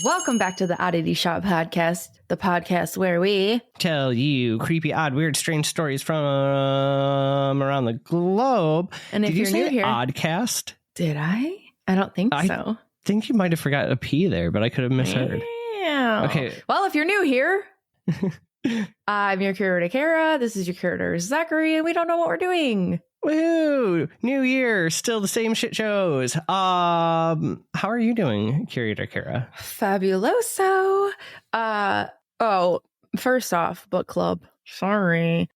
Welcome back to the Oddity Shop podcast, the podcast where we tell you creepy, odd, weird, strange stories from around the globe. And if Did you you're new say here, Oddcast? Did I? I don't think so. I think you might have forgot a P there, but I could have misheard. Damn. Okay. Well, if you're new here, I'm your curator, Kara. This is your curator, Zachary, and we don't know what we're doing. Woohoo! New year, still the same shit shows. How are you doing, Curator Kara? Fabuloso. First off, book club. Sorry.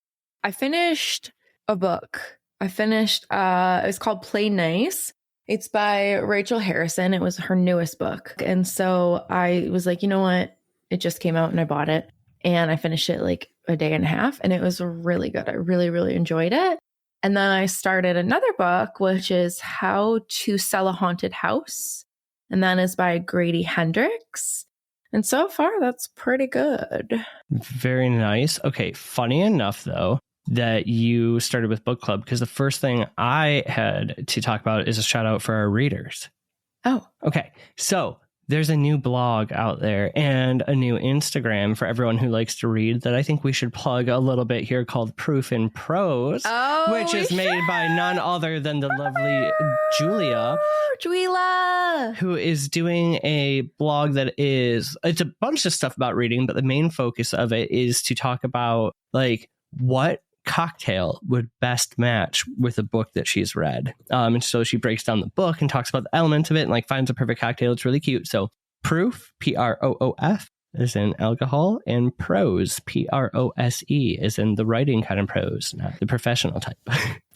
I finished a book. It's called Play Nice. It's by Rachel Harrison. It was her newest book. And so I was like, you know what? It just came out and I bought it. And I finished it like a day and a half. And it was really good. I really, really enjoyed it. And then I started another book, which is How to Sell a Haunted House. And that is by Grady Hendrix. And so far, that's pretty good. Very nice. Okay, funny enough, though, that you started with book club, because the first thing I had to talk about is a shout out for our readers. Oh. Okay, so there's a new blog out there and a new Instagram for everyone who likes to read that I think we should plug a little bit here, called Proof in Prose, which is made by none other than the lovely Julia, who is doing a blog it's a bunch of stuff about reading, but the main focus of it is to talk about like what cocktail would best match with a book that she's read. And so she breaks down the book and talks about the elements of it and like finds a perfect cocktail. It's really cute. So Proof, Proof, is in alcohol, and Prose, Prose, is in the writing kind of prose, not the professional type.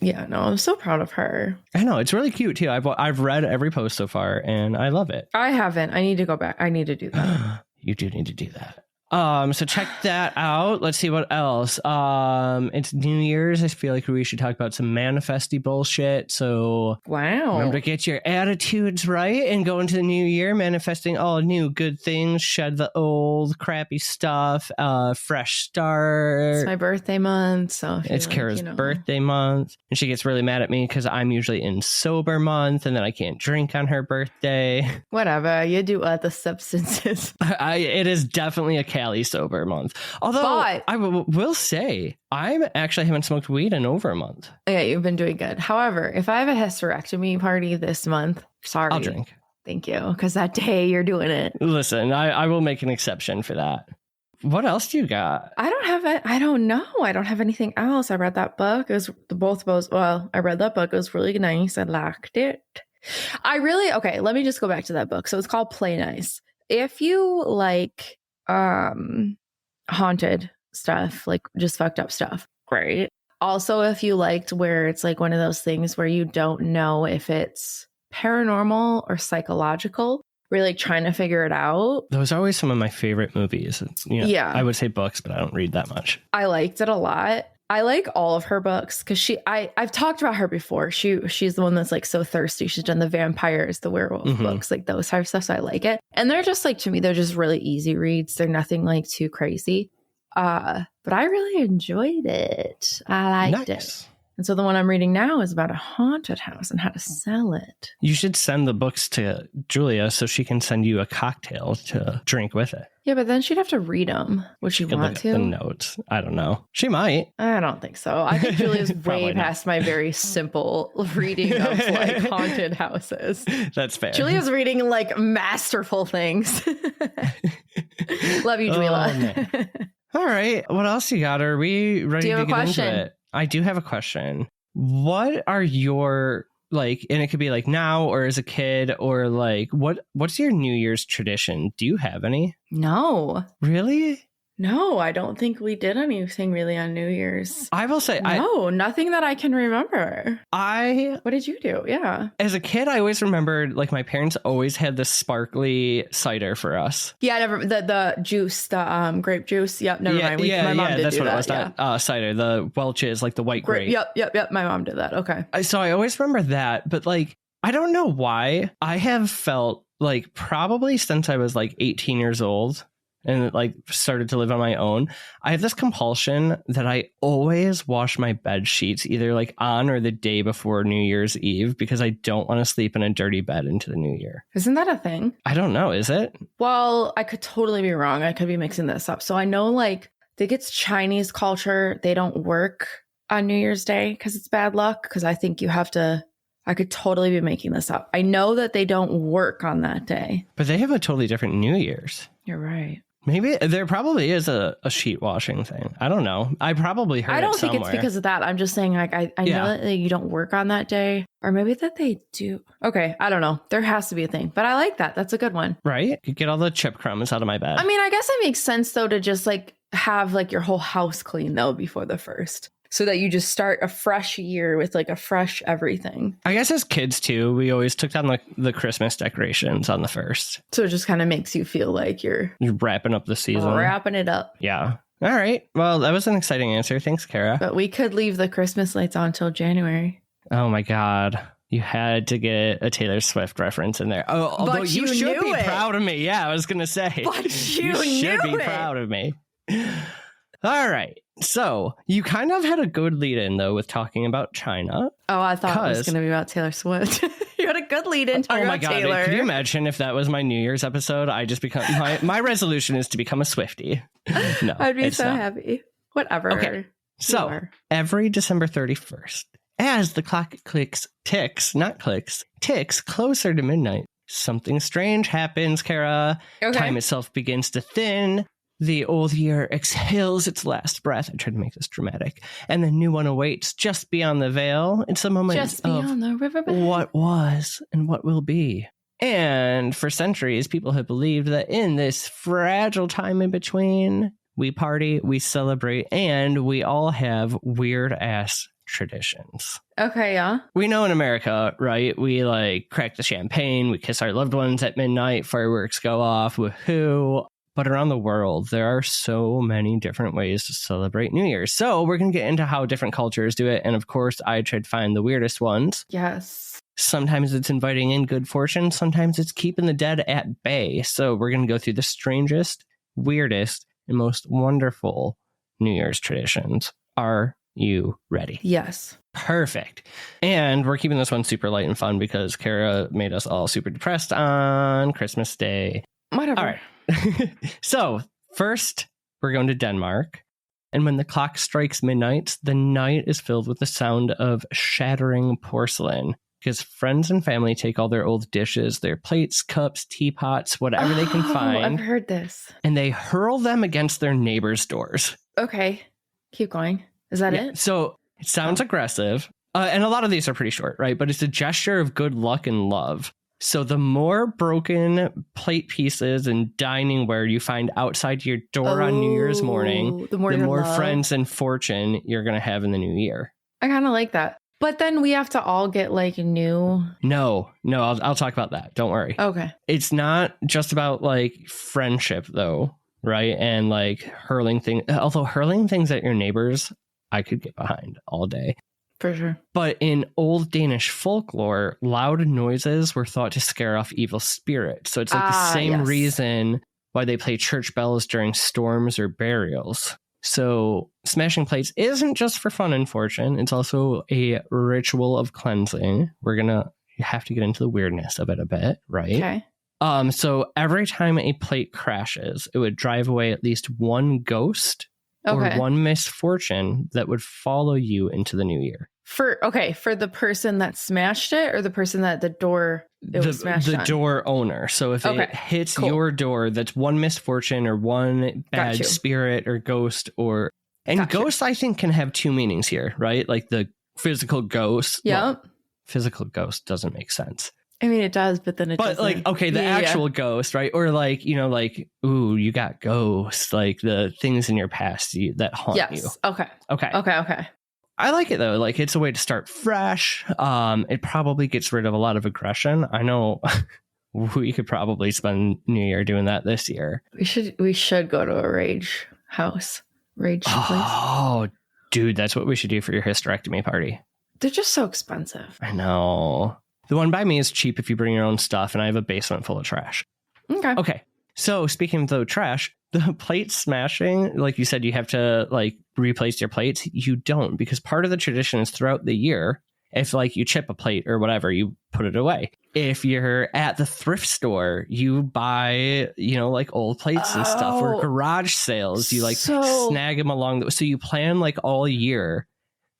Yeah, no, I'm so proud of her. I know, it's really cute too. I've read every post so far and I love it. I haven't. I need to go back. I need to do that. You do need to do that. So check that out. Let's see what else. It's New Year's. I feel like we should talk about some manifesty bullshit. So wow, remember to get your attitudes right and go into the new year manifesting all new good things. Shed the old crappy stuff. Fresh start. It's my birthday month, so it's Kara's birthday month, and she gets really mad at me because I'm usually in sober month, and then I can't drink on her birthday. Whatever you do, the substances. It is definitely a Cali sober month. Although I will say I actually haven't smoked weed in over a month. Yeah, you've been doing good. However, if I have a hysterectomy party this month, sorry. I'll drink. Thank you. Because that day you're doing it. Listen, I will make an exception for that. What else do you got? I don't know. I don't have anything else. I read that book. It was both of those. Well, I read that book. It was really nice. I liked it. Okay, let me just go back to that book. So it's called Play Nice. If you like haunted stuff, like just fucked up stuff, great. Also, if you liked where it's like one of those things where you don't know if it's paranormal or psychological, we're like trying to figure it out. Those are always some of my favorite movies. Yeah, I would say books, but I don't read that much. I liked it a lot. I like all of her books because I've talked about her before. She's the one that's like so thirsty. She's done the vampires, the werewolf books, like those type of stuff. So I like it. And they're just like, to me, they're just really easy reads. They're nothing like too crazy. But I really enjoyed it. I liked it. And so the one I'm reading now is about a haunted house and how to sell it. You should send the books to Julia so she can send you a cocktail to drink with it. Yeah, but then she'd have to read them. Would she want to? The notes. I don't know. She might. I don't think so. I think Julia's way past my very simple reading of like haunted houses. That's fair. Julia's reading like masterful things. Love you, Julia. All right. What else you got? Are we ready to get into it? I do have a question. What are your, like, and it could be like now or as a kid, or like, what's your New Year's tradition? Do you have any? No. Really? No, I don't think we did anything really on New Year's. I will say, nothing that I can remember. What did you do? Yeah. As a kid, I always remembered, like, my parents always had this sparkly cider for us. Yeah, never the juice, the grape juice. Yep, never mind. My mom did that's do what that. It was. Not cider. The Welch's, like the white grape. Yep. My mom did that. Okay. So I always remember that, but like, I don't know why I have felt like probably since I was like 18 years old and like started to live on my own, I have this compulsion that I always wash my bed sheets either like on or the day before New Year's Eve because I don't want to sleep in a dirty bed into the new year. Isn't that a thing? I don't know. Is it? Well, I could totally be wrong. I could be mixing this up. So I know like I think it's Chinese culture. They don't work on New Year's Day because it's bad luck. Because I think you have to. I could totally be making this up. I know that they don't work on that day. But they have a totally different New Year's. You're right. Maybe there probably is a sheet washing thing. I don't know. I probably heard it somewhere. I don't think it's because of that. I'm just saying like I know that you don't work on that day. Or maybe that they do. Okay, I don't know. There has to be a thing. But I like that. That's a good one. Right? You get all the chip crumbs out of my bed. I mean, I guess it makes sense though to just like have like your whole house clean though before the first. So that you just start a fresh year with like a fresh everything. I guess as kids too, we always took down the Christmas decorations on the first. So it just kind of makes you feel like you're wrapping up the season. Wrapping it up. Yeah. All right. Well, that was an exciting answer. Thanks, Kara. But we could leave the Christmas lights on till January. Oh my God. You had to get a Taylor Swift reference in there. Oh, although you should be proud of me. Yeah, I was going to say. But you should be proud of me. All right. So you kind of had a good lead in, though, with talking about China. Oh, I thought it was going to be about Taylor Swift. You had a good lead in talking about Taylor. Oh, my God. Could you imagine if that was my New Year's episode? I just become my resolution is to become a Swiftie. No, I'd be so happy. Whatever. Okay. So every December 31st, as the clock ticks closer to midnight, something strange happens, Kara. Okay. Time itself begins to thin. The old year exhales its last breath. I tried to make this dramatic. And the new one awaits just beyond the veil. It's a moment just beyond the riverbed. What was and what will be. And for centuries, people have believed that in this fragile time in between, we party, we celebrate, and we all have weird-ass traditions. Okay, yeah. We know in America, right? We like crack the champagne, we kiss our loved ones at midnight, fireworks go off, woohoo. But around the world, there are so many different ways to celebrate New Year's. So we're going to get into how different cultures do it. And of course, I tried to find the weirdest ones. Yes. Sometimes it's inviting in good fortune. Sometimes it's keeping the dead at bay. So we're going to go through the strangest, weirdest, and most wonderful New Year's traditions. Are you ready? Yes. Perfect. And we're keeping this one super light and fun because Kara made us all super depressed on Christmas Day. Whatever. All right. So first, we're going to Denmark. And when the clock strikes midnight, the night is filled with the sound of shattering porcelain. Because friends and family take all their old dishes, their plates, cups, teapots, whatever they can find. I've heard this. And they hurl them against their neighbors' doors. Okay. Keep going. Is that it? So it sounds aggressive. And a lot of these are pretty short, right? But it's a gesture of good luck and love. So the more broken plate pieces and diningware you find outside your door on New Year's morning, the more friends and fortune you're going to have in the new year. I kind of like that. But then we have to all get like new. No, I'll talk about that. Don't worry. Okay. It's not just about like friendship though, right? And like hurling things, although hurling things at your neighbors, I could get behind all day. For sure. But in old Danish folklore, loud noises were thought to scare off evil spirits. So it's like the same reason why they play church bells during storms or burials. So smashing plates isn't just for fun and fortune. It's also a ritual of cleansing. We're going to have to get into the weirdness of it a bit, right? Okay. So every time a plate crashes, it would drive away at least one ghost or one misfortune that would follow you into the new year. For the person that smashed it or the person that the door was smashed on? The door owner. So if it hits your door, that's one misfortune or one bad spirit or ghost or... And ghost, I think, can have two meanings here, right? Like the physical ghost. Yep. Well, physical ghost doesn't make sense. I mean, it does, but then it doesn't. But like, okay, the actual ghost, right? Or like, you know, like, ooh, you got ghosts, like the things in your past that haunt you. Okay. I like it though. Like it's a way to start fresh. It probably gets rid of a lot of aggression. I know we could probably spend New Year doing that this year. We should go to a rage house. Rage place. Oh, dude, that's what we should do for your hysterectomy party. They're just so expensive. I know. The one by me is cheap if you bring your own stuff, and I have a basement full of trash. Okay. So speaking of the trash, The plate smashing, like you said, you have to like replace your plates. You don't, because part of the tradition is throughout the year, if like you chip a plate or whatever, you put it away. If you're at the thrift store, you buy, like old plates and stuff, or garage sales, you like snag them along. So you plan like all year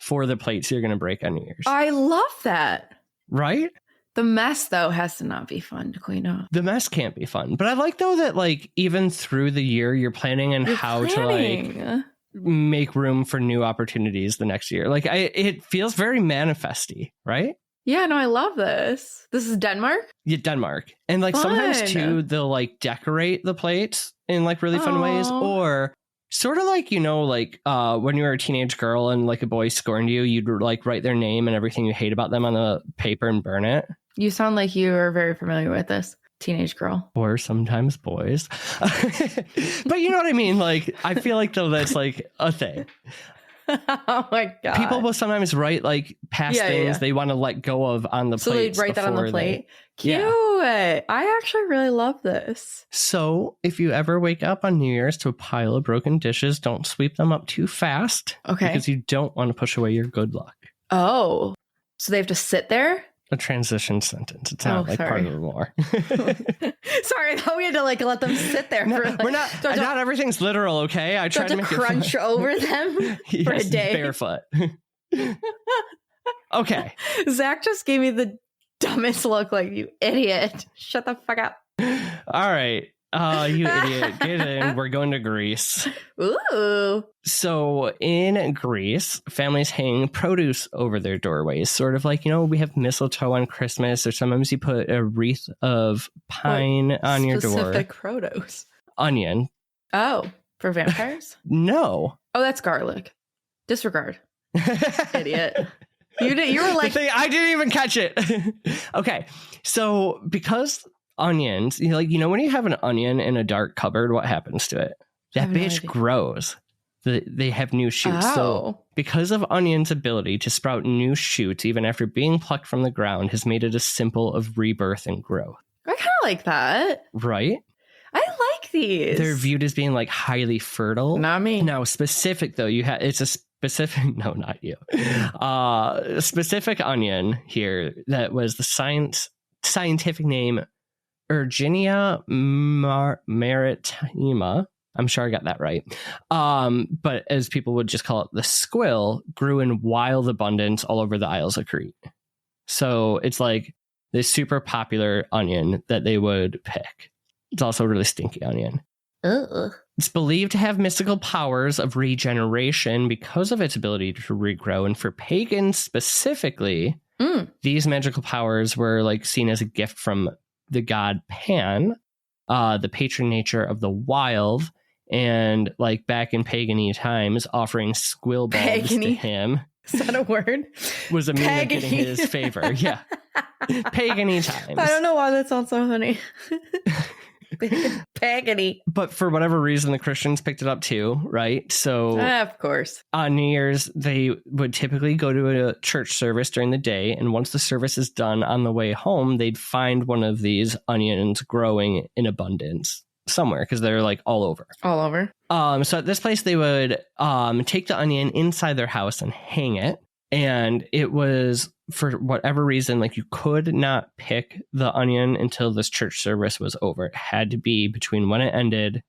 for the plates you're going to break on New Year's. I love that. Right? The mess, though, has to not be fun to clean up. The mess can't be fun. But I like, though, that like even through the year, you're planning on how to like make room for new opportunities the next year. Like it feels very manifesty, right? Yeah, no, I love this. This is Denmark? Yeah, Denmark. And like sometimes too, they'll like decorate the plates in like really fun ways, or sort of like, when you were a teenage girl and like a boy scorned you, you'd like write their name and everything you hate about them on the paper and burn it. You sound like you are very familiar with this. Teenage girl. Or sometimes boys. But you know what I mean? Like, I feel like, though, that's like a thing. Oh my God. People will sometimes write like past things they want to let go of on the plate. So they'd write that on the plate. Cute. Yeah. I actually really love this. So if you ever wake up on New Year's to a pile of broken dishes, don't sweep them up too fast. Okay. Because you don't want to push away your good luck. Oh, so they have to sit there? A transition sentence. It's not part of the lore. Sorry, I thought we had to like let them sit there. No, we're not. Not everything's literal, okay? I tried to make crunch over them for a day. Barefoot. Okay. Zach just gave me the dumbest look. Like, you idiot! Shut the fuck up. All right. You idiot. Get in. We're going to Greece. Ooh. So in Greece, families hang produce over their doorways. Sort of like, we have mistletoe on Christmas, or sometimes you put a wreath of pine on your door. Specific produce. Onion. Oh, for vampires? No. Oh, that's garlic. Disregard. Idiot. You were like... I didn't even catch it. Okay. So because... onions, when you have an onion in a dark cupboard, what happens to it? That bitch grows. They have new shoots. Oh. So because of onions' ability to sprout new shoots even after being plucked from the ground has made it a symbol of rebirth and growth. I kind of like that. Right? I like these. They're viewed as being like highly fertile. Not me. Now, specific though, it's a specific, no, not you. Specific onion here that was the scientific name Erginia maritima. I'm sure I got that right. But as people would just call it, the squill grew in wild abundance all over the Isles of Crete. So it's like this super popular onion that they would pick. It's also a really stinky onion. Ugh. It's believed to have mystical powers of regeneration because of its ability to regrow. And for pagans specifically, these magical powers were like seen as a gift from the god Pan, the patron nature of the wild, and like back in pagan-y times, offering squill bulbs to him. Is that a word? Was a means of getting his favor. Yeah. Pagan-y times. I don't know why that sounds so funny. Pagan-y. But for whatever reason, the Christians picked it up too, right? So of course. On New Year's, they would typically go to a church service during the day. And once the service is done on the way home, they'd find one of these onions growing in abundance somewhere because they're like all over. All over. So at this place, they would take the onion inside their house and hang it. And it was, for whatever reason, like you could not pick the onion until this church service was over. It had to be between when it ended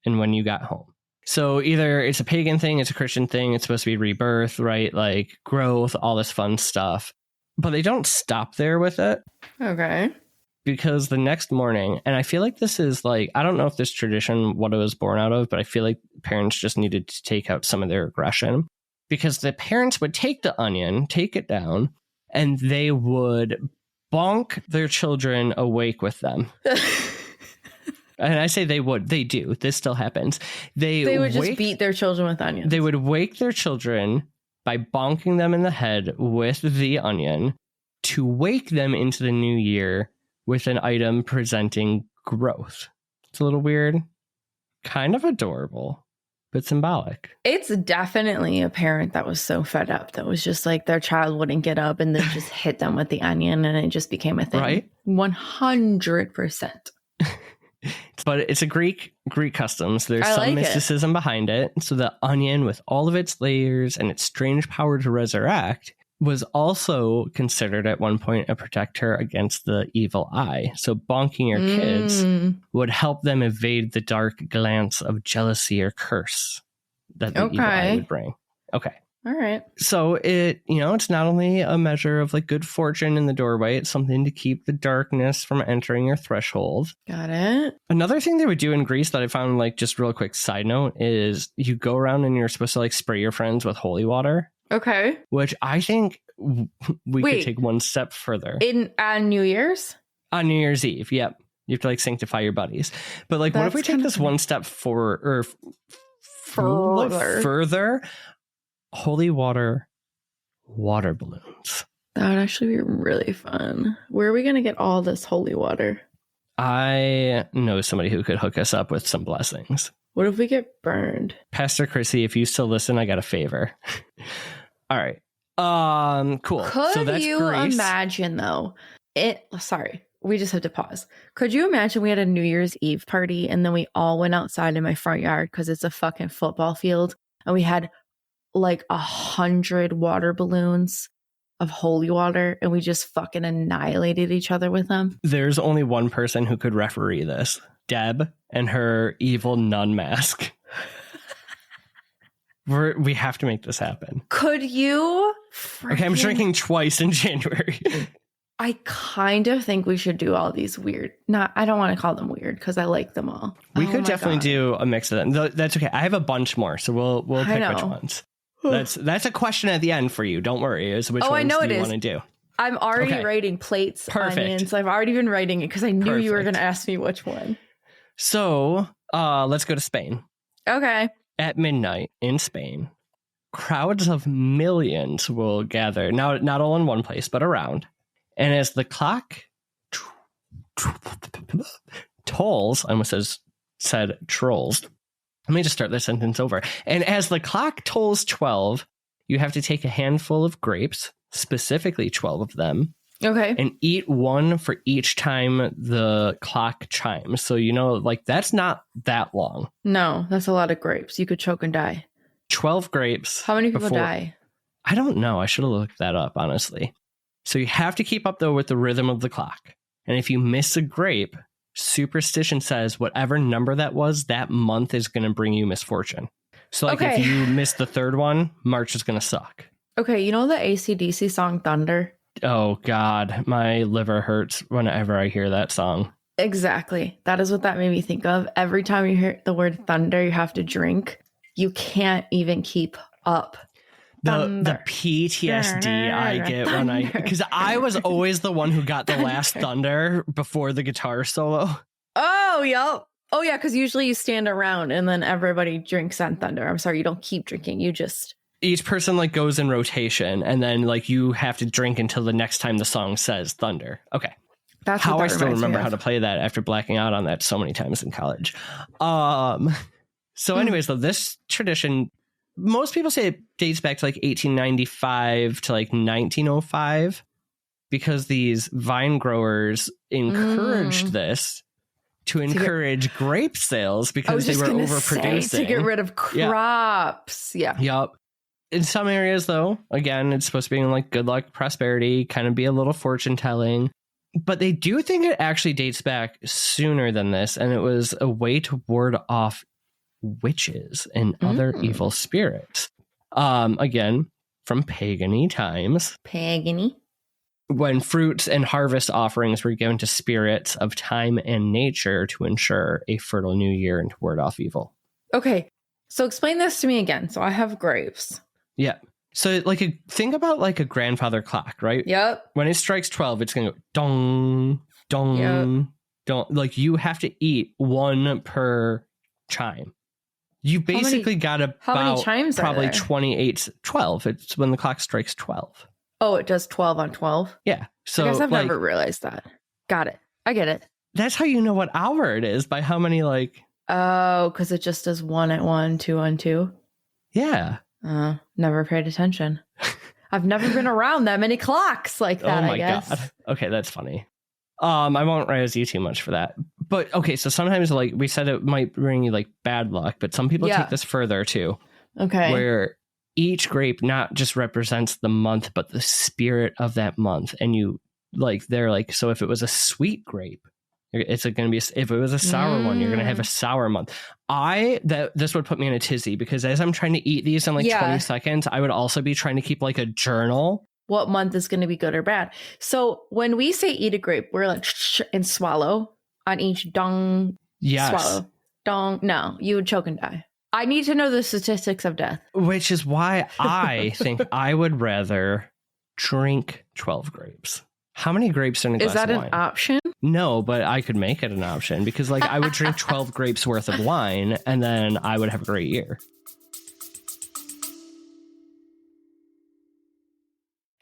and when you got home. So either it's a pagan thing, it's a Christian thing, it's supposed to be rebirth, right? Like growth, all this fun stuff. But they don't stop there with it. Okay. Because the next morning, and I feel like this is like, I don't know if this tradition, what it was born out of, but I feel like parents just needed to take out some of their aggression. Because the parents would take the onion, take it down, and they would bonk their children awake with them. And I say they do. This still happens. They would just beat their children with onions. They would wake their children by bonking them in the head with the onion to wake them into the new year with an item presenting growth. It's a little weird, kind of adorable, but symbolic. It's definitely a parent that was so fed up that was just like their child wouldn't get up and then just hit them with the onion and it just became a thing. Right? 100%. But it's a Greek custom, so there's some mysticism behind it. So the onion, with all of its layers and its strange power to resurrect, was also considered at one point a protector against the evil eye. So bonking your kids would help them evade the dark glance of jealousy or curse that the evil eye would bring. Okay. All right. So it's not only a measure of like good fortune in the doorway, it's something to keep the darkness from entering your threshold. Got it. Another thing they would do in Greece that I found, like, just real quick side note, is you go around and you're supposed to like spray your friends with holy water. Okay. Which I think we could take one step further. On New Year's? On New Year's Eve, yep. You have to like sanctify your buddies. But like, what if we take this one step further? Holy water balloons. That would actually be really fun. Where are we going to get all this holy water? I know somebody who could hook us up with some blessings. What if we get burned? Pastor Chrissy, if you still listen, I got a favor. All right. Cool. Could you imagine though? Sorry, we just have to pause. Could you imagine we had a New Year's Eve party and then we all went outside in my front yard because it's a fucking football field and we had like 100 water balloons of holy water and we just fucking annihilated each other with them? There's only one person who could referee this. Deb and her evil nun mask. We have to make this happen. Could you? Okay, I'm drinking twice in January. I kind of think we should do all these weird. I don't want to call them weird because I like them all. We could definitely do a mix of them. That's okay. I have a bunch more, so we'll pick which ones. That's a question at the end for you. Don't worry. Is which ones do you want to do? I'm already writing plates, onions. I've already been writing it because I knew you were going to ask me which one. So let's go to Spain. Okay. At midnight in Spain, crowds of millions will gather. Now, not all in one place, but around. And as the clock tolls, I almost said trolls. Let me just start this sentence over. And as the clock tolls 12, you have to take a handful of grapes, specifically 12 of them. Okay. And eat one for each time the clock chimes. So, like, that's not that long. No, that's a lot of grapes. You could choke and die. 12 grapes. How many people die? I don't know. I should have looked that up, honestly. So you have to keep up, though, with the rhythm of the clock. And if you miss a grape, superstition says whatever number that was, that month is going to bring you misfortune. So, like, if you miss the third one, March is going to suck. Okay, you know the AC/DC song Thunder? Oh, God, my liver hurts whenever I hear that song. Exactly. That is what that made me think of. Every time you hear the word thunder, you have to drink. You can't even keep up. The PTSD I get because I was always the one who got the last thunder before the guitar solo. Oh, yep. Oh, yeah, because usually you stand around and then everybody drinks on thunder. I'm sorry, you don't keep drinking. You just... Each person like goes in rotation and then like you have to drink until the next time the song says thunder. Okay. That's how I still remember how to play that after blacking out on that so many times in college. So anyways, though, this tradition, most people say it dates back to like 1895 to like 1905 because these vine growers encouraged this to encourage grape sales because they were overproducing. To get rid of crops. Yeah. Yep. In some areas, though, again, it's supposed to be like good luck, prosperity, kind of be a little fortune telling. But they do think it actually dates back sooner than this. And it was a way to ward off witches and other evil spirits. Again, from pagan-y times. Pagan-y. When fruits and harvest offerings were given to spirits of time and nature to ensure a fertile new year and to ward off evil. Okay. So explain this to me again. So I have grapes. Yeah. So like think about like a grandfather clock, right? Yep. When it strikes 12, it's going to go dong, dong, dong. Like you have to eat one per chime. You basically got about how many chimes probably 28, 12. It's when the clock strikes 12. Oh, it does 12 on 12? Yeah. So I guess I've never realized that. Got it. I get it. That's how you know what hour it is, by how many like... Oh, because it just does 1 at 1, 2 on 2? Yeah. Never paid attention. I've never been around that many clocks like that, I guess. God. Okay, that's funny. I won't raise you too much for that. But okay, so sometimes like we said it might bring you like bad luck, but some people take this further too. Okay. Where each grape not just represents the month, but the spirit of that month. And you like, they're like, so if it was a sweet grape, it's going to be, if it was a sour one, you're going to have a sour month. This would put me in a tizzy because as I'm trying to eat these in like 20 seconds, I would also be trying to keep like a journal. What month is going to be good or bad? So when we say eat a grape, we're like and swallow on each dong. Yes. Swallow. Dong. No, you would choke and die. I need to know the statistics of death. Which is why I think I would rather drink 12 grapes. How many grapes are in a glass of wine? Is that an option? No, but I could make it an option because like I would drink 12 grapes worth of wine and then I would have a great year.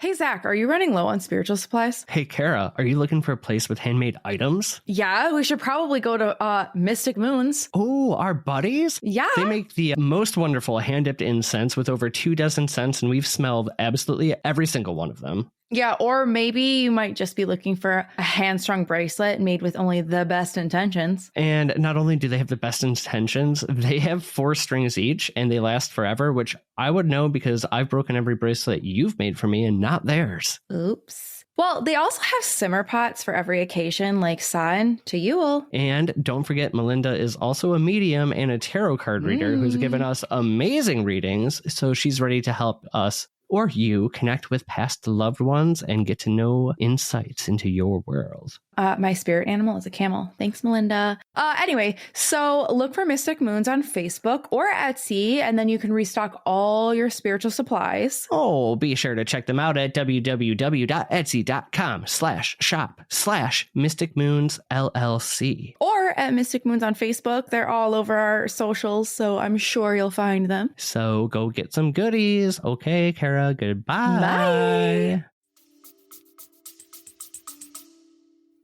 Hey, Zach, are you running low on spiritual supplies? Hey, Kara, are you looking for a place with handmade items? Yeah, we should probably go to Mystic Moons. Oh, our buddies? Yeah. They make the most wonderful hand-dipped incense with over 24 scents, and we've smelled absolutely every single one of them. Yeah, or maybe you might just be looking for a hand-strung bracelet made with only the best intentions. And not only do they have the best intentions, they have 4 strings each, and they last forever, which I would know because I've broken every bracelet you've made for me and not theirs. Oops. Well, they also have simmer pots for every occasion, like San to Yule. And don't forget, Melinda is also a medium and a tarot card reader who's given us amazing readings, so she's ready to help us or you connect with past loved ones and get to know insights into your world. My spirit animal is a camel. Thanks, Melinda. Anyway, so look for Mystic Moons on Facebook or Etsy, and then you can restock all your spiritual supplies. Oh, be sure to check them out at www.etsy.com/shop/Mystic Moons LLC. Or at Mystic Moons on Facebook. They're all over our socials, so I'm sure you'll find them. So go get some goodies. Okay, Kara, goodbye. Bye.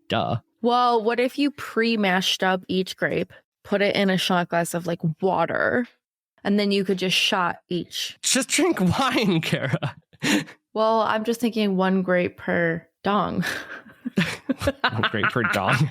Duh. Well, what if you pre-mashed up each grape, put it in a shot glass of like water, and then you could just shot each? Just drink wine, Kara. Well, I'm just thinking 1 grape per dong. 1 grape per dong.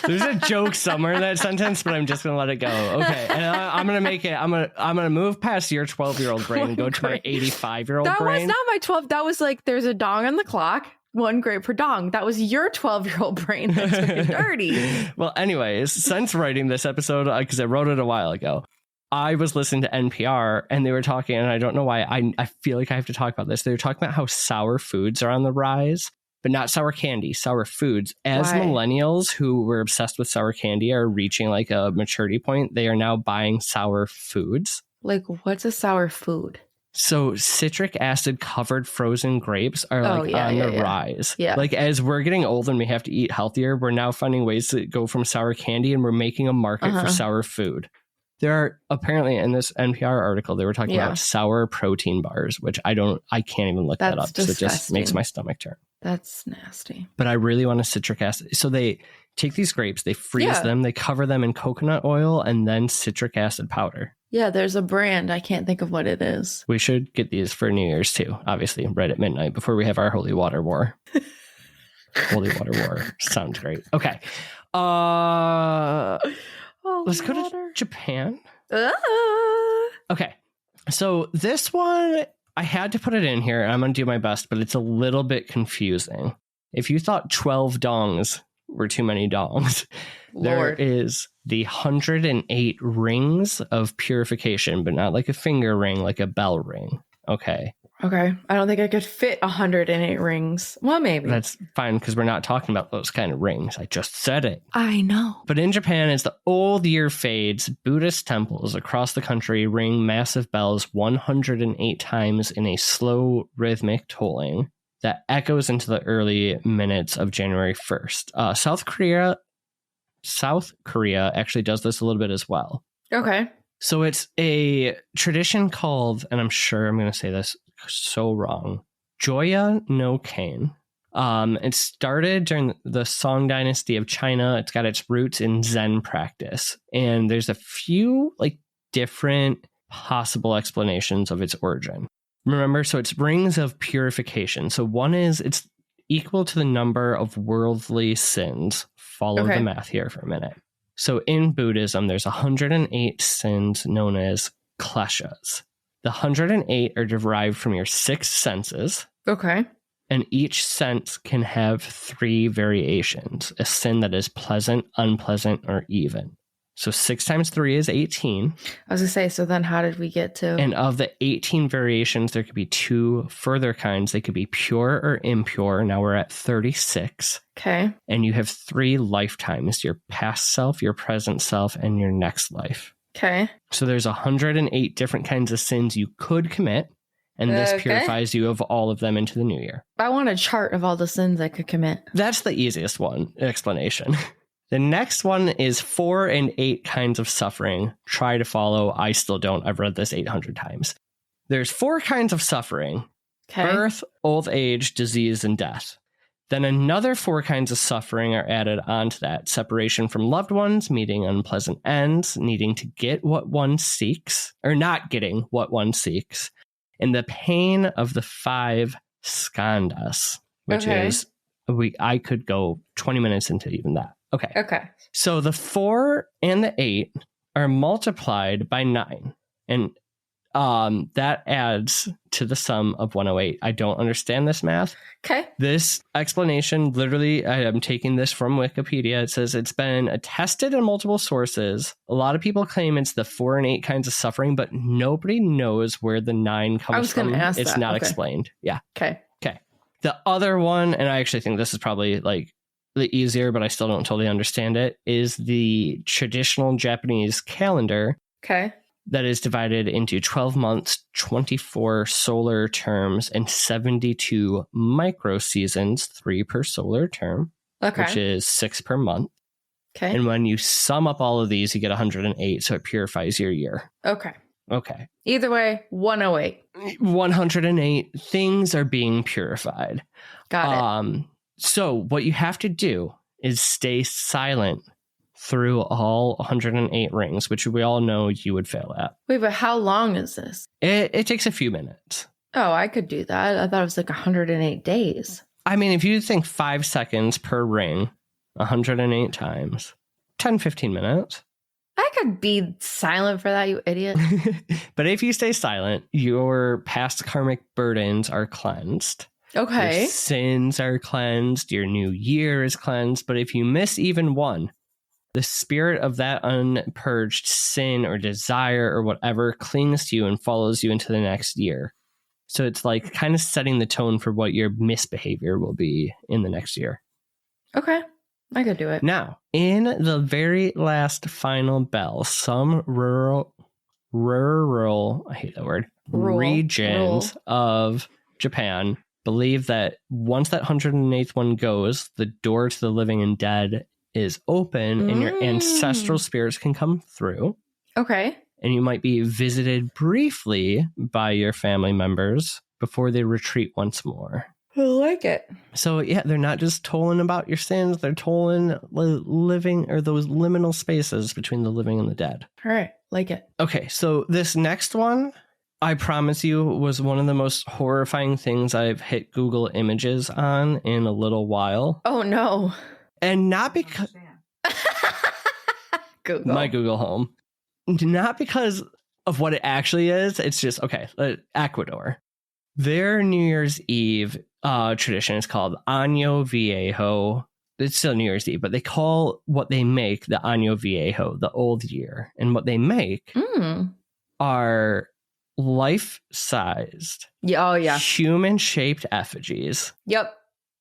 There's a joke somewhere in that sentence, but I'm just gonna let it go. Okay, and I'm gonna make it. I'm gonna move past your 12-year-old brain and go to my 85-year-old brain. That was not my 12. That was like there's a dong on the clock. 1 grape per dong. That was your 12-year-old brain that took it dirty. Well, anyways, since writing this episode, because I wrote it a while ago, I was listening to NPR and they were talking, and I don't know why, I feel like I have to talk about this. They were talking about how sour foods are on the rise, but not sour candy, sour foods. As millennials who were obsessed with sour candy are reaching like a maturity point, they are now buying sour foods. Like, what's a sour food? So citric acid covered frozen grapes are on the rise. Yeah. Like as we're getting old and we have to eat healthier, we're now finding ways to go from sour candy and we're making a market for sour food. There are apparently in this NPR article, they were talking about sour protein bars, which I can't even look that up. So it just makes my stomach turn. That's nasty. But I really want a citric acid. So they take these grapes, they freeze them, they cover them in coconut oil and then citric acid powder. Yeah, there's a brand. I can't think of what it is. We should get these for New Year's too. Obviously, right at midnight before we have our holy water war. Holy water war. Sounds great. Okay. Let's go to Japan. Okay. So this one, I had to put it in here. I'm going to do my best, but it's a little bit confusing. If you thought 12 dongs were too many dongs, there is the 108 rings of purification, but not like a finger ring, like a bell ring. Okay. I don't think I could fit 108 rings. Well, maybe. That's fine because we're not talking about those kind of rings. I just said it. I know. But in Japan, as the old year fades, Buddhist temples across the country ring massive bells 108 times in a slow rhythmic tolling that echoes into the early minutes of January 1st. South Korea actually does this a little bit as well. Okay. So it's a tradition called, and I'm sure I'm going to say this so wrong, Joya no Kane. It started during the Song Dynasty of China. It's got its roots in Zen practice. And there's a few like different possible explanations of its origin. Remember, so it's rings of purification. So one is equal to the number of worldly sins. Follow the math here for a minute. So in Buddhism, there's 108 sins known as kleshas. The 108 are derived from your 6 senses. Okay. And each sense can have 3 variations. A sin that is pleasant, unpleasant, or even. So 6 times 3 is 18. I was going to say, so then how did we get to... And of the 18 variations, there could be 2 further kinds. They could be pure or impure. Now we're at 36. Okay. And you have 3 lifetimes, your past self, your present self, and your next life. Okay. So there's 108 different kinds of sins you could commit. And this purifies you of all of them into the new year. I want a chart of all the sins I could commit. That's the easiest explanation. The next one is 4 and 8 kinds of suffering. Try to follow. I still don't. I've read this 800 times. There's 4 kinds of suffering. Okay. Birth, old age, disease, and death. Then another 4 kinds of suffering are added onto that. Separation from loved ones, meeting unpleasant ends, needing to get what one seeks, or not getting what one seeks, and the pain of the 5 skandhas, which is, I could go 20 minutes into even that. Okay. So the 4 and the 8 are multiplied by 9. And that adds to the sum of 108. I don't understand this math. Okay. This explanation, literally, I am taking this from Wikipedia. It says it's been attested in multiple sources. A lot of people claim it's the 4 and 8 kinds of suffering, but nobody knows where the 9 comes from. I was going to ask it's that. not explained. Yeah. Okay. The other one, and I actually think this is probably like the easier, but I still don't totally understand it, is the traditional Japanese calendar. Okay. That is divided into 12 months, 24 solar terms, and 72 micro seasons, 3 per solar term, which is 6 per month. Okay. And when you sum up all of these, you get 108, so it purifies your year. Okay. Either way, 108. 108 things are being purified. Got it. So what you have to do is stay silent through all 108 rings, which we all know you would fail at. Wait, but how long is this? It takes a few minutes. Oh, I could do that. I thought it was like 108 days. I mean, if you think 5 seconds per ring, 108 times, 10, 15 minutes. I could be silent for that, you idiot. But if you stay silent, your past karmic burdens are cleansed. Okay. Your sins are cleansed. Your new year is cleansed. But if you miss even one, the spirit of that unpurged sin or desire or whatever clings to you and follows you into the next year. So it's like kind of setting the tone for what your misbehavior will be in the next year. Okay. I could do it. Now, in the very last final bell, some rural, I hate that word, regions of Japan believe that once that 108th one goes, the door to the living and dead is open and your ancestral spirits can come through. Okay. And you might be visited briefly by your family members before they retreat once more. I like it. So, yeah, they're not just tolling about your sins. They're tolling living or those liminal spaces between the living and the dead. All right. Like it. Okay. So this next one, I promise you, was one of the most horrifying things I've hit Google Images on in a little while. Oh, no. And not because... Google. My Google Home. Not because of what it actually is. It's just, Ecuador. Their New Year's Eve tradition is called Año Viejo. It's still New Year's Eve, but they call what they make the Año Viejo, the old year. And what they make are life-sized, human-shaped effigies. Yep.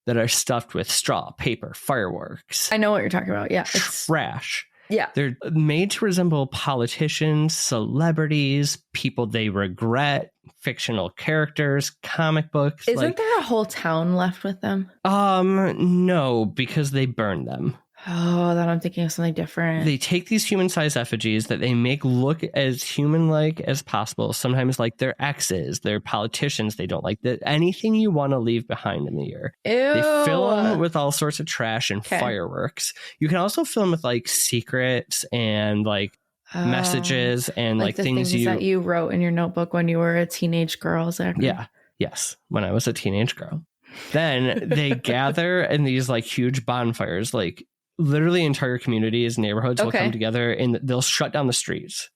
That are stuffed with straw, paper, fireworks. I know what you're talking about. Yeah. Trash. Yeah. They're made to resemble politicians, celebrities, people they regret, fictional characters, comic books. Isn't there a whole town left with them? No, because they burn them. Oh, then I'm thinking of something different. They take these human-sized effigies that they make look as human-like as possible. Sometimes like their exes, their politicians they don't like. Anything you want to leave behind in the year. Ew. They fill them with all sorts of trash and fireworks. You can also fill them with like secrets and like messages and like the things that you wrote in your notebook when you were a teenage girl, Zach. Yeah. Yes. When I was a teenage girl. Then they gather in these like huge bonfires, like literally entire communities, neighborhoods will come together and they'll shut down the streets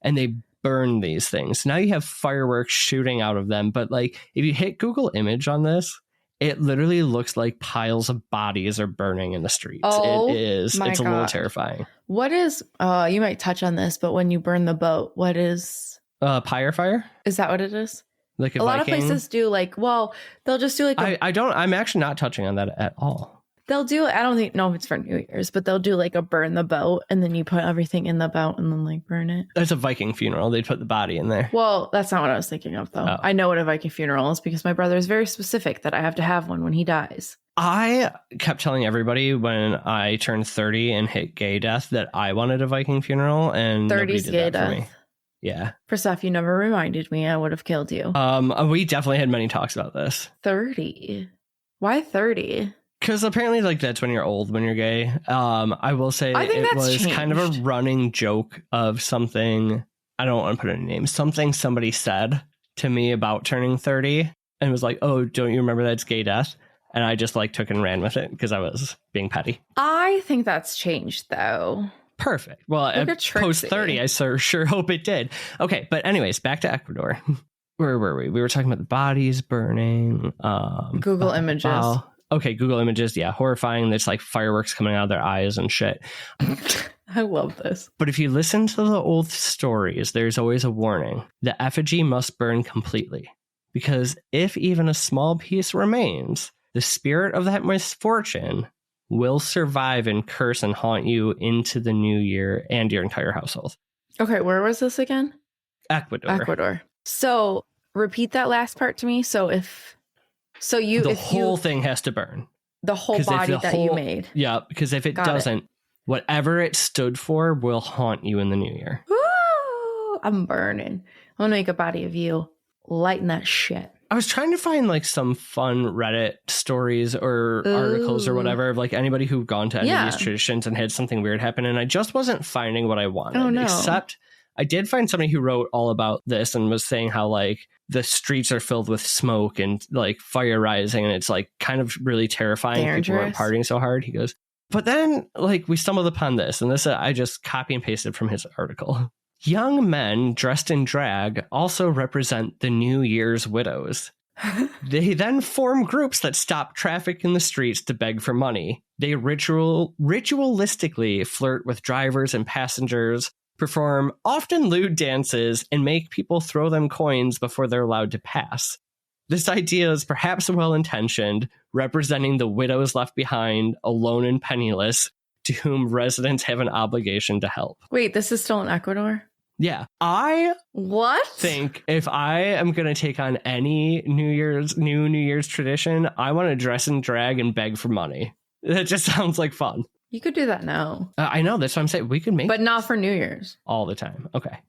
and they burn these things. Now you have fireworks shooting out of them. But like if you hit Google image on this, it literally looks like piles of bodies are burning in the streets. Oh, it is. It's God. A little terrifying. What is, you might touch on this, but when you burn the boat, what is? Pyre fire? Is that what it is? Like a lot Viking? of places do like, well, they'll just do like, I'm actually not touching on that at all. They'll do, I don't know if it's for New Year's, but they'll do like a burn the boat and then you put everything in the boat and then like burn it. It's a Viking funeral. They'd put the body in there. Well, that's not what I was thinking of though. Oh. I know what a Viking funeral is because my brother is very specific that I have to have one when he dies. I kept telling everybody when I turned 30 and hit gay death that I wanted a Viking funeral and 30's did gay that for death. me. Yeah. For stuff you never reminded me, I would have killed you. We definitely had many talks about this. 30? Why 30? Because apparently, like, that's when you're old, when you're gay. I will say it was changed. kind of a running joke of something, I don't want to put any names, something somebody said to me about turning 30 and was like, oh, don't you remember that's gay death? And I just like took and ran with it because I was being petty. I think that's changed though. Perfect. Well, post 30, I sure hope it did. Okay, but anyways, back to Ecuador. Where were we? We were talking about the bodies burning. Google images. Wow. Okay, Google images. Yeah, horrifying. There's like fireworks coming out of their eyes and shit. I love this. But if you listen to the old stories, there's always a warning. The effigy must burn completely. Because if even a small piece remains, the spirit of that misfortune will survive and curse and haunt you into the new year and your entire household. Okay, where was this again? Ecuador. So repeat that last part to me. The whole thing has to burn. The whole body you made. Yeah, because if it doesn't, whatever it stood for will haunt you in the new year. Ooh, I'm burning. I'm gonna make a body of you. Lighten that shit. I was trying to find like some fun Reddit stories or articles or whatever of like anybody who've gone to any of these traditions and had something weird happen. And I just wasn't finding what I wanted. Oh, no. Except I did find somebody who wrote all about this and was saying how like the streets are filled with smoke and like fire rising. And it's like kind of really terrifying. Dangerous. People weren't partying so hard. He goes, but then like we stumbled upon this, and this I just copy and pasted from his article. Young men dressed in drag also represent the New Year's widows. They then form groups that stop traffic in the streets to beg for money. They ritualistically flirt with drivers and passengers, perform often lewd dances, and make people throw them coins before they're allowed to pass. This idea is perhaps well-intentioned, representing the widows left behind, alone and penniless, to whom residents have an obligation to help. Wait, this is still in Ecuador? Yeah. I think if I am going to take on any New Year's tradition, I want to dress in drag and beg for money. That just sounds like fun. You could do that now. I know. That's what I'm saying. We could make But not for New Year's. All the time. Okay.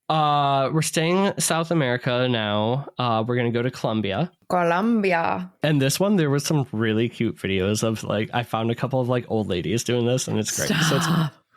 We're staying South America now. We're going to go to Colombia. And this one, there was some really cute videos of like, I found a couple of like old ladies doing this and it's great. Stop. So it's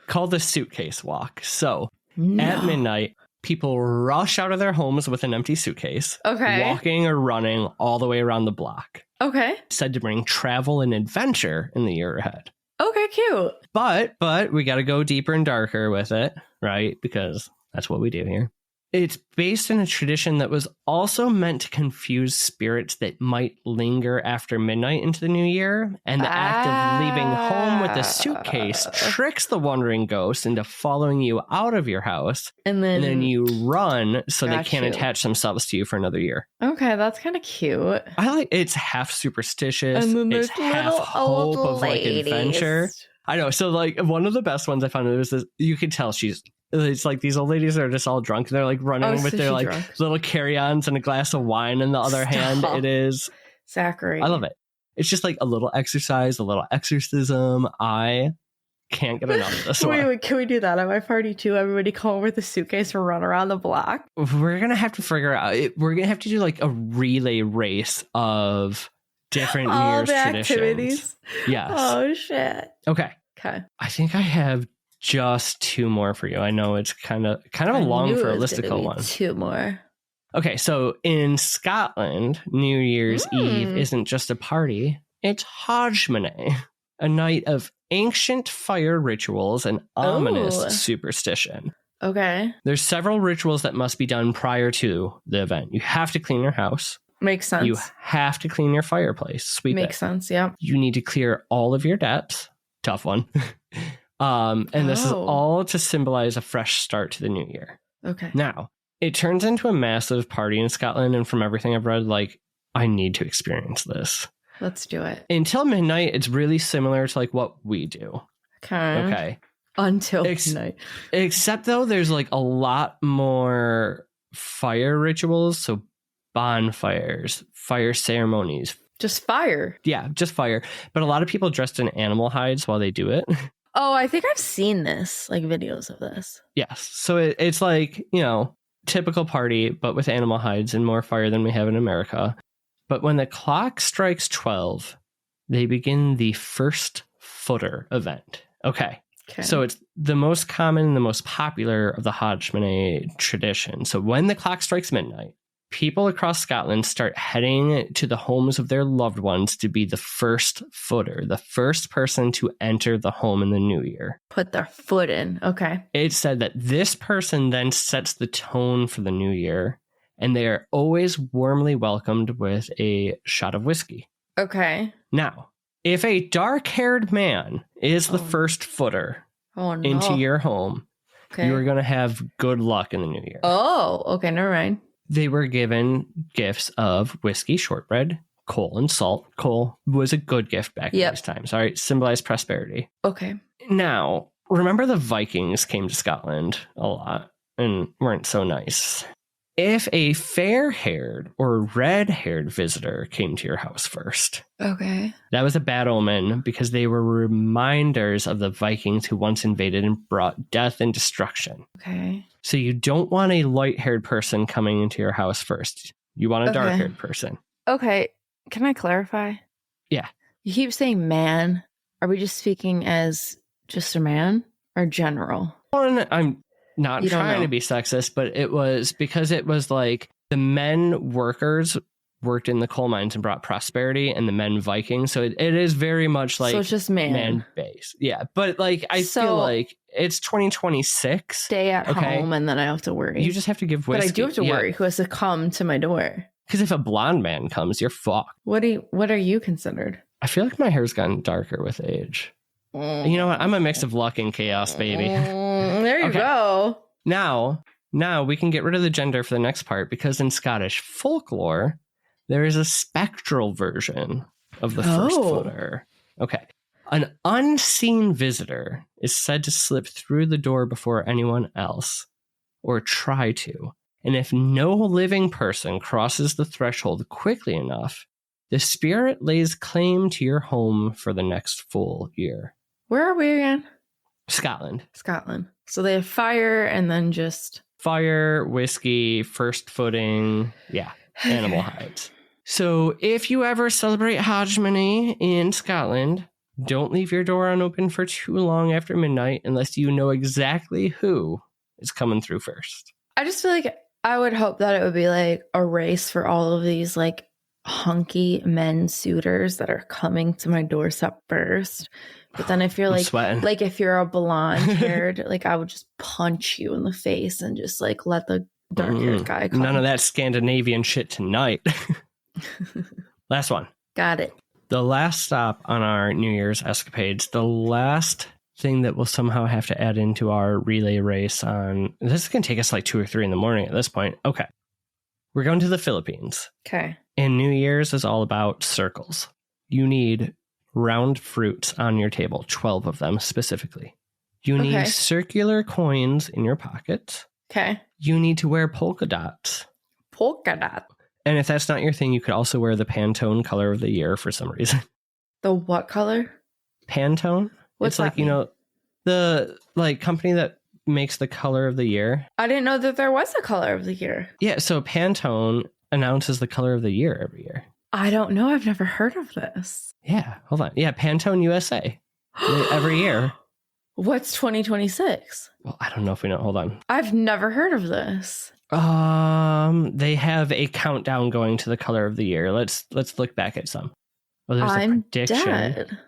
called the suitcase walk. So at midnight, people rush out of their homes with an empty suitcase. Okay. Walking or running all the way around the block. Okay. Said to bring travel and adventure in the year ahead. Okay, cute. But we got to go deeper and darker with it, right? Because that's what we do here. It's based in a tradition that was also meant to confuse spirits that might linger after midnight into the new year. And the act of leaving home with a suitcase tricks the wandering ghost into following you out of your house. And then you run so they can't attach themselves to you for another year. Okay, that's kind of cute. I like it's half superstitious. And then it's half hope of like adventure. I know. So like one of the best ones I found was this. You could tell it's like these old ladies are just all drunk. They're like running with their like little carry-ons and a glass of wine in the other hand. It is Zachary. I love it. It's just like a little exercise, a little exorcism. I can't get enough of this one. Wait, can we do that at my party too? Everybody come over with a suitcase and run around the block. We're gonna have to figure out. We're gonna have to do like a relay race of different New Year's traditions. Activities. Yes. Oh shit. Okay. I think I have just two more for you. I know it's kind of long for a listicle one. Two more. Okay, so in Scotland, New Year's Eve isn't just a party, it's Hogmanay, a night of ancient fire rituals and ominous superstition. Okay. There's several rituals that must be done prior to the event. You have to clean your house. Makes sense. You have to clean your fireplace. Sweep it. Makes sense, yeah. You need to clear all of your debts. Tough one. And this is all to symbolize a fresh start to the new year. Okay. Now, it turns into a massive party in Scotland, and from everything I've read, like, I need to experience this. Let's do it. Until midnight, it's really similar to like what we do. Okay. Until midnight. Except though, there's like a lot more fire rituals. So bonfires, fire ceremonies. Just fire. Yeah, just fire. But a lot of people dressed in animal hides while they do it. Oh, I think I've seen this, like videos of this. Yes. So it's like, you know, typical party, but with animal hides and more fire than we have in America. But when the clock strikes 12, they begin the first footer event. Okay. So it's the most common and the most popular of the Hogmanay tradition. So when the clock strikes midnight, people across Scotland start heading to the homes of their loved ones to be the first footer, the first person to enter the home in the new year. Put their foot in. Okay. It's said that this person then sets the tone for the new year, and they are always warmly welcomed with a shot of whiskey. Okay. Now, if a dark-haired man is the first footer into your home, you are going to have good luck in the new year. Oh, okay. Never mind. They were given gifts of whiskey, shortbread, coal, and salt. Coal was a good gift back in these times. All right, symbolized prosperity. Okay. Now, remember the Vikings came to Scotland a lot and weren't so nice. If a fair-haired or red-haired visitor came to your house first, that was a bad omen because they were reminders of the Vikings who once invaded and brought death and destruction. Okay. So you don't want a light-haired person coming into your house first. You want a dark-haired person. Okay. Can I clarify? Yeah. You keep saying man. Are we just speaking as just a man or general? One, I'm not trying to be sexist, but it was because it was like the men workers worked in the coal mines and brought prosperity, and the men Vikings. So it is very much like, so it's just man base. Yeah. But like, I feel like it's 2026. Stay at home and then I have to worry. You just have to give whiskey. But I do have to worry who has to come to my door. Because if a blonde man comes, you're fucked. What are you considered? I feel like my hair's gotten darker with age. You know what? I'm a mix of luck and chaos, baby. There you go. Now we can get rid of the gender for the next part, because in Scottish folklore, there is a spectral version of the first footer. Okay. An unseen visitor is said to slip through the door before anyone else, or try to. And if no living person crosses the threshold quickly enough, the spirit lays claim to your home for the next full year. Where are we again? Scotland. So they have fire and then just... Fire, whiskey, first footing, animal hides. So if you ever celebrate Hogmanay in Scotland, don't leave your door unopened for too long after midnight unless you know exactly who is coming through first. I just feel like I would hope that it would be like a race for all of these like hunky men suitors that are coming to my doorstep first. But then if you're like if you're a blonde haired, like I would just punch you in the face and just like let the dark haired guy come. None of that Scandinavian shit tonight. Last one. Got it. The last stop on our New Year's escapades, the last thing that we'll somehow have to add into our relay race on, this is going to take us like 2 or 3 in the morning at this point. Okay. We're going to the Philippines. Okay. And New Year's is all about circles. You need round fruits on your table, 12 of them specifically. You need circular coins in your pockets. Okay. You need to wear polka dots. Polka dot. And if that's not your thing, you could also wear the Pantone color of the year for some reason. The what color? Pantone? What's it's like, you know, the like company that makes the color of the year. I didn't know that there was a color of the year. Yeah, so Pantone announces the color of the year every year. I don't know. I've never heard of this. Yeah, hold on. Yeah, Pantone USA. Every year. What's 2026? Well, I don't know if we know. Hold on. I've never heard of this. They have a countdown going to the color of the year. Let's look back at some. Well, there's a prediction. Dead.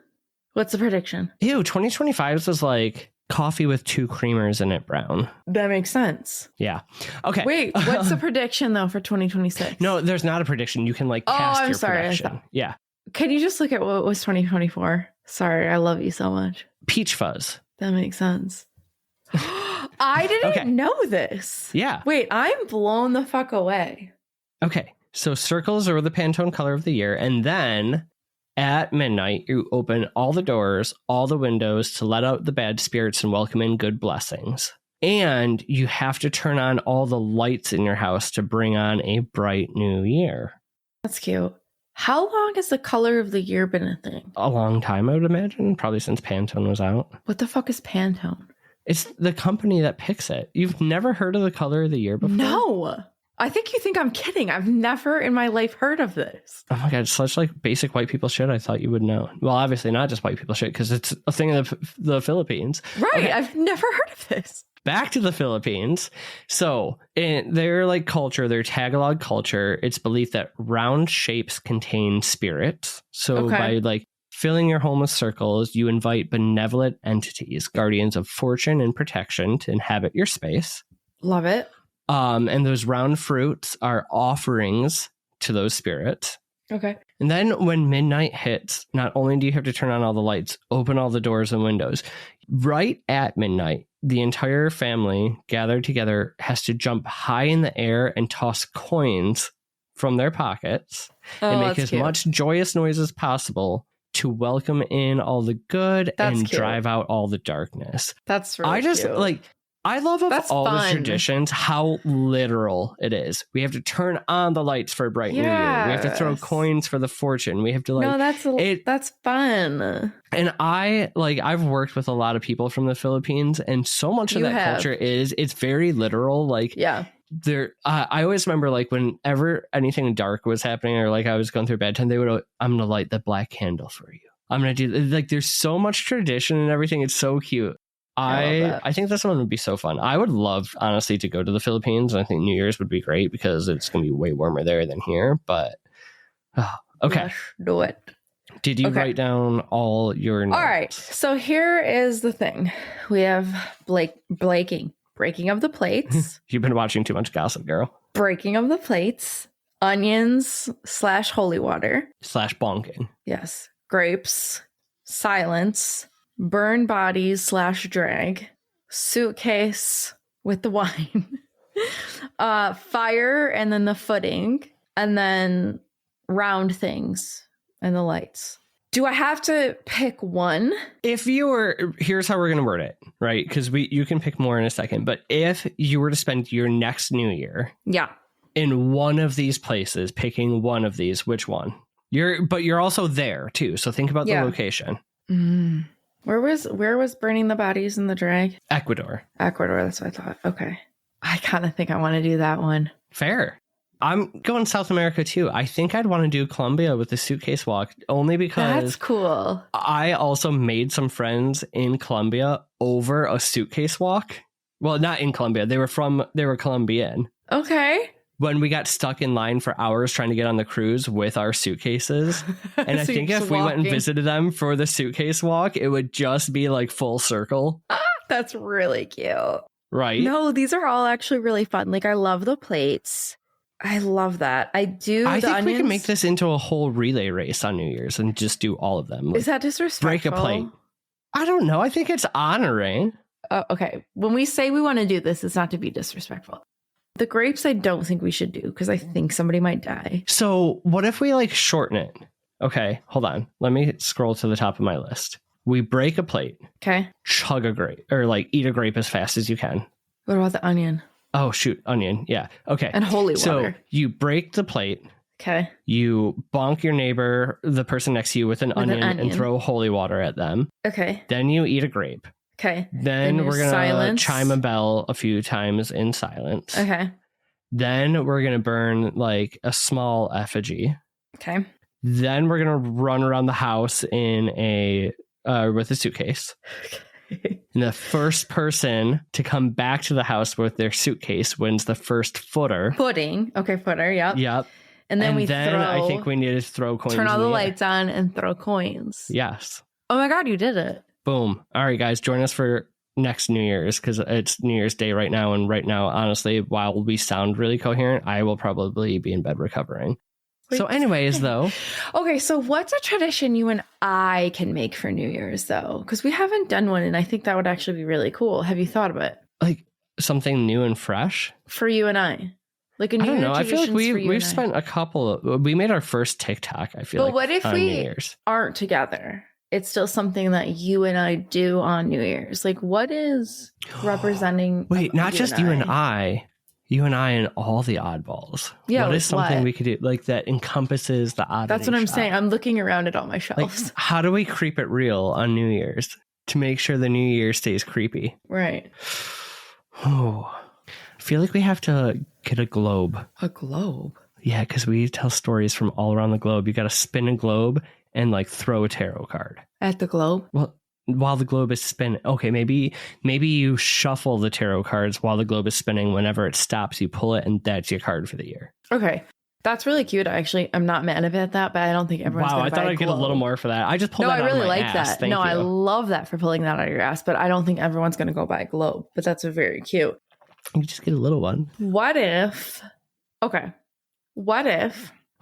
What's the prediction? Ew, 2025 was like coffee with 2 creamers in it brown. That makes sense. Yeah. Okay. Wait, what's the prediction though for 2026? No, there's not a prediction. You can like cast your prediction. Yeah. Can you just look at what was 2024? Sorry, I love you so much. Peach fuzz. That makes sense. I didn't know this. Yeah. Wait, I'm blown the fuck away. Okay. So circles are the Pantone color of the year. And then at midnight, you open all the doors, all the windows to let out the bad spirits and welcome in good blessings. And you have to turn on all the lights in your house to bring on a bright new year. That's cute. How long has the color of the year been a thing? A long time, I would imagine. Probably since Pantone was out. What the fuck is Pantone? It's the company that picks it. You've never heard of the color of the year before? No. I think you think I'm kidding. I've never in my life heard of this. Oh my God, it's such like basic white people shit. I thought you would know. Well, obviously not just white people shit because it's a thing of the Philippines. Right. Okay. I've never heard of this. Back to the Philippines. So in their like culture, their Tagalog culture, it's believed that round shapes contain spirits. So by like filling your home with circles, you invite benevolent entities, guardians of fortune and protection to inhabit your space. Love it. And those round fruits are offerings to those spirits. Okay. And then when midnight hits, not only do you have to turn on all the lights, open all the doors and windows, right at midnight, the entire family gathered together has to jump high in the air and toss coins from their pockets and make as much joyous noise as possible to welcome in all the good and drive out all the darkness. That's really cute. I love of all the traditions how literal it is. We have to turn on the lights for a bright new year. We have to throw coins for the fortune. We have to that's fun. And I've worked with a lot of people from the Philippines, and so much of that culture it's very literal. I always remember whenever anything dark was happening or I was going through a bad time, they would I'm gonna light the black candle for you. I'm gonna do there's so much tradition and everything. It's so cute. I think this one would be so fun. I would love, honestly, to go to the Philippines. I think New Year's would be great because it's going to be way warmer there than here. But, okay. Let's do it. Did you write down all your notes? All right. So here is the thing. We have breaking of the plates. You've been watching too much Gossip Girl. Breaking of the plates. Onions / holy water. / bonking. Yes. Grapes. Silence. Burn bodies / drag, suitcase with the wine, fire, and then the footing, and then round things and the lights. Do I have to pick one? Here's how we're going to word it, right? Because you can pick more in a second. But if you were to spend your next New Year, in one of these places, picking one of these, which one? You're also there too. So think about the location. Where was burning the bodies in the drag? Ecuador, that's what I thought. Okay. I kind of think I want to do that one. Fair. I'm going South America too. I think I'd want to do Colombia with the suitcase walk only because that's cool. I also made some friends in Colombia over a suitcase walk. Well, not in Colombia. They were Colombian. Okay. When we got stuck in line for hours trying to get on the cruise with our suitcases. And I think if we went and visited them for the suitcase walk, it would just be full circle. That's really cute. Right? No, these are all actually really fun. I love the plates. I love that. I think onions. We can make this into a whole relay race on New Year's and just do all of them. Is that disrespectful? Break a plate. I don't know. I think it's honoring. Okay. When we say we want to do this, it's not to be disrespectful. The grapes, I don't think we should do because I think somebody might die. So what if we shorten it? Okay, hold on. Let me scroll to the top of my list. We break a plate. Okay. Chug a grape or eat a grape as fast as you can. What about the onion? Oh, shoot. Onion. Yeah. Okay. And holy water. So you break the plate. Okay. You bonk your neighbor, the person next to you with an onion and throw holy water at them. Okay. Then you eat a grape. Okay. Then we're going to chime a bell a few times in silence. Okay. Then we're going to burn a small effigy. Okay. Then we're going to run around the house in with a suitcase. Okay. And the first person to come back to the house with their suitcase wins the first footer. Footing. Okay, footer. Yep. Yep. And then I think we need to throw coins. Turn all the lights on and throw coins. Yes. Oh my God, you did it. Boom. All right, guys, join us for next New Year's because it's New Year's Day right now. And right now, honestly, while we sound really coherent, I will probably be in bed recovering. So anyways, though. Okay, so what's a tradition you and I can make for New Year's, though? Because we haven't done one, and I think that would actually be really cool. Have you thought of it? Like something new and fresh? For you and I. Like a New Year's tradition. I feel like we've spent a couple we made our first TikTok, I feel like. But what if we aren't together? It's still something that you and I do on New Year's. Like, what is representing? Wait, not just you and I. You and I and all the oddballs. Yeah, what is something we could do like that encompasses the oddity? That's what I'm saying. I'm looking around at all my shelves. Like, how do we creep it real on New Year's to make sure the New Year stays creepy? Right. Oh, I feel like we have to get a globe. A globe? Yeah, because we tell stories from all around the globe. You got to spin a globe and like throw a tarot card. At the globe? Well, while the globe is spinning. Okay, maybe you shuffle the tarot cards while the globe is spinning. Whenever it stops, you pull it, and that's your card for the year. Okay. That's really cute. Actually, I'm not mad at that, but I don't think everyone's going to buy a globe. I thought I'd get a little more for that. I just pulled that out of my ass. No, I really like that. No, I love that for pulling that out of your ass, but I don't think everyone's going to go buy a globe. But that's very cute. You just get a little one. What if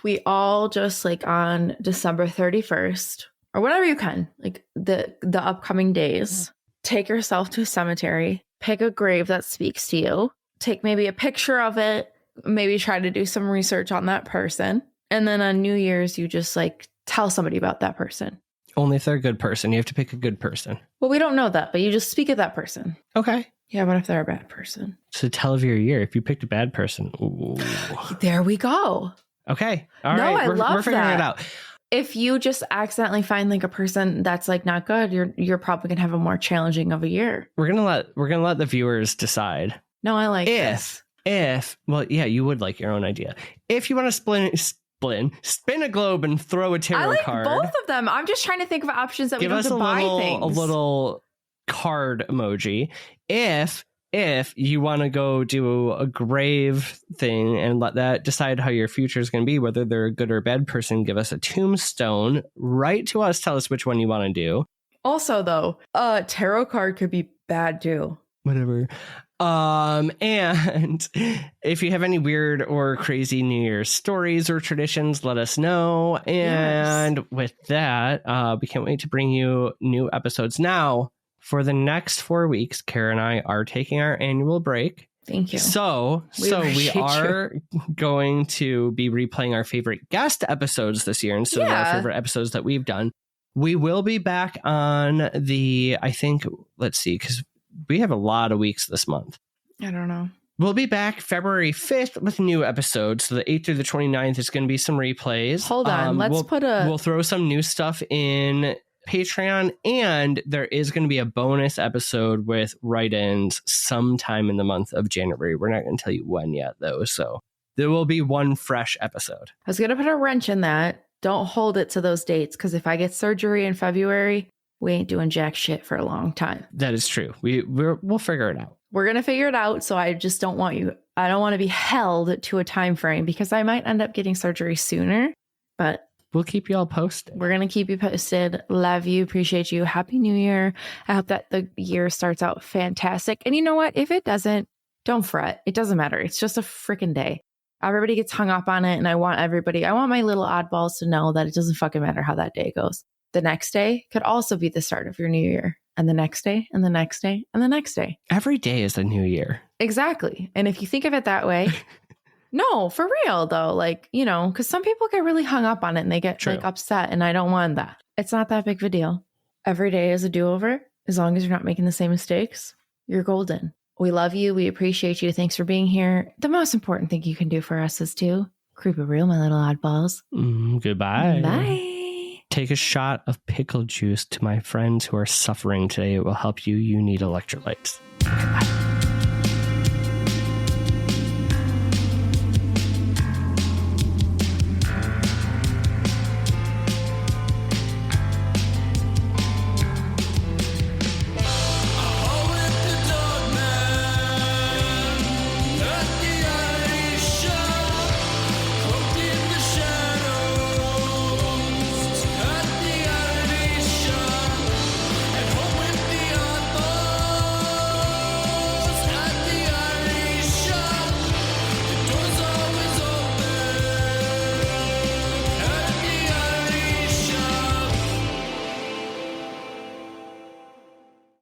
we all just like on December 31st or whatever you can, like the upcoming days, take yourself to a cemetery, pick a grave that speaks to you, take maybe a picture of it, maybe try to do some research on that person. And then on New Year's, you just like tell somebody about that person. Only if they're a good person. You have to pick a good person. Well, we don't know that, but you just speak of that person. Okay. Yeah, what if they're a bad person? So tell of your year. If you picked a bad person. Ooh. There we go. Okay. All right. We're figuring it out. If you just accidentally find like a person that's like not good, you're probably gonna have a more challenging of a year. We're gonna let the viewers decide. No, I like this. Well, yeah, you would like your own idea. If you want to spin a globe and throw a tarot card. I like both of them. I'm just trying to think of options that we don't have to buy things. A little card emoji. If you want to go do a grave thing and let that decide how your future is going to be, whether they're a good or bad person, give us a tombstone, write to us, tell us which one you want to do. Also, though, a tarot card could be bad too. Whatever. And if you have any weird or crazy New Year's stories or traditions, let us know. And with that, we can't wait to bring you new episodes. Now, for the next 4 weeks, Kara and I are taking our annual break. Thank you. So we are going to be replaying our favorite guest episodes this year instead of our favorite episodes that we've done. We will be back on let's see, because we have a lot of weeks this month. I don't know. We'll be back February 5th with new episodes. So the 8th through the 29th is going to be some replays. Hold on. We'll throw some new stuff in Patreon, and there is going to be a bonus episode with write-ins sometime in the month of January. We're not going to tell you when yet, though. So there will be one fresh episode. I was going to put a wrench in that. Don't hold it to those dates, because if I get surgery in February, we ain't doing jack shit for a long time. That is true. We'll figure it out. We're going to figure it out. So I just don't want to be held to a time frame, because I might end up getting surgery sooner, but we'll keep you all posted. We're going to keep you posted. Love you. Appreciate you. Happy New Year. I hope that the year starts out fantastic. And you know what? If it doesn't, don't fret. It doesn't matter. It's just a freaking day. Everybody gets hung up on it. And I want my little oddballs to know that it doesn't fucking matter how that day goes. The next day could also be the start of your new year. And the next day, and the next day, and the next day. Every day is a new year. Exactly. And if you think of it that way, no, for real though, like, because some people get really hung up on it and they get like upset, and I don't want that. It's not that big of a deal. Every day is a do-over. As long as you're not making the same mistakes, you're golden. We love you. We appreciate you. Thanks for being here. The most important thing you can do for us is to creep it real, my little oddballs. Goodbye. Bye. Take a shot of pickle juice to my friends who are suffering today. It will help you. You need electrolytes. Goodbye.